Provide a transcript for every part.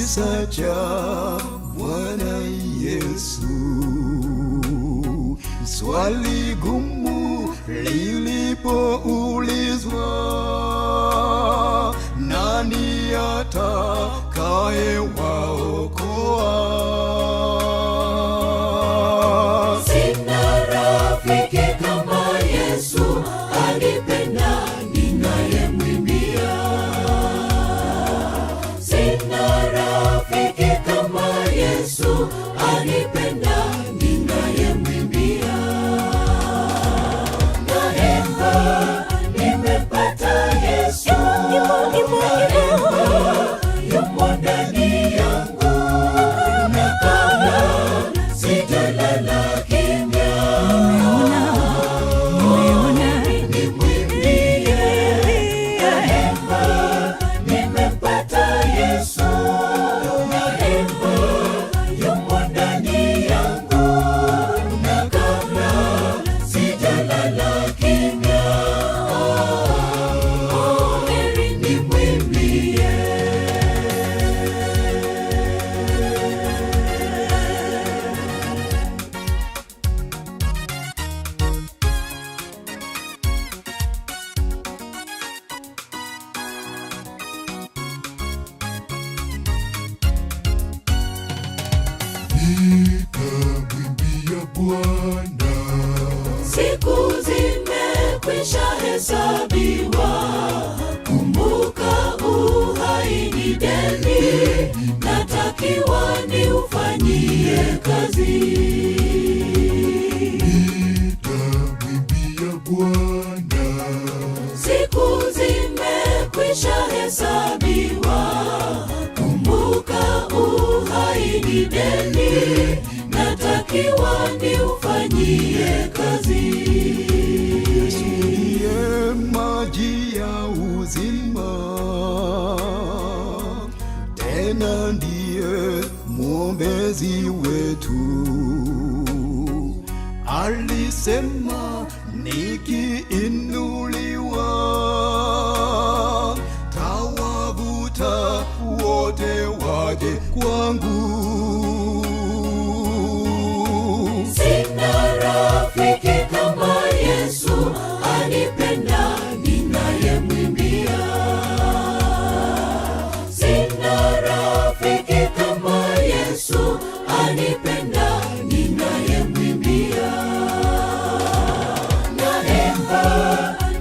kisa cha Bwana Yesu. Swali gumu lilipoulizwa, nani atakaye waokoa? Sina rafiki kama Yesu, anipenda ninayemwimbia. Sina rafiki kama Yesu, anipenda ninayemwimbia. Naimba, nimepata Yesu. Yumo ndani yangu, na kabla sijalala kimya, nimwimbie. Naimba, nimepata Yesu. Naimba, yumo ndani yangu, na kabla sijalala kimya, heri nimwimbie. Nitamwimbia Bwana, Siku zimekwisha hesabiwa, kumbuka uhai ni deni, natakiwa niufanyie kazi. nitamwimbia Bwana, Siku zimekwisha hesabiwa, kumbuka uhai ni deni, natakiwa niufanyie kazi. ndiye maji ya uzima, tena ndiye mwombezi wetu. Alisema nikiinuliwa, tawavuta wote waje kwangu. Sina rafiki kama Yesu, anipenda ninayemwimbia. Sina rafiki kama Yesu, anipenda ninayemwimbia. Naimba,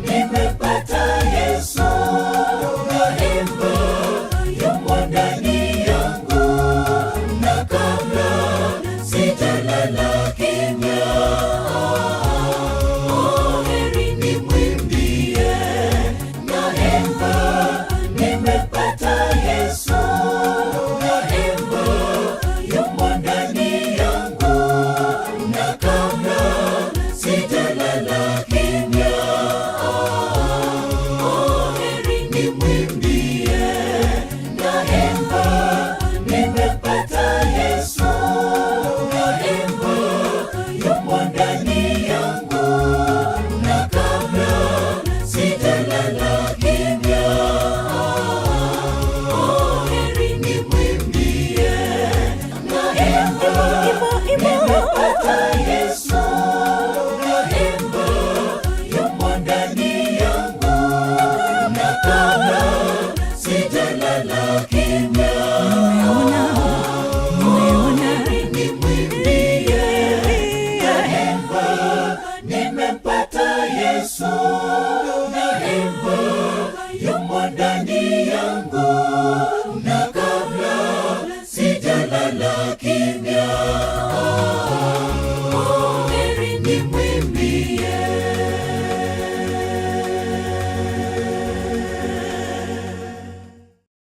nimepata Yesu. Naimba, yumo ndani yangu, na kabla sijalala kimya, heri nimwimbie. Naimba, nimepata Yesu. Naimba, yumo ndani yangu, na kabla sijalala kimya, heri nimwimbie. Naimba, nimepata Yesu. Naimba, yumo ndani yangu, na kabla sijalala kimya, heri nimwimbie. Naimba, nimepata Yesu. Naimba, yumo ndani yangu, na kabla sijalala kimya, heri nimwimbie. Naimba, nimepata Yesu. Naimba, yumo ndani yangu, na kabla sijalala kimya.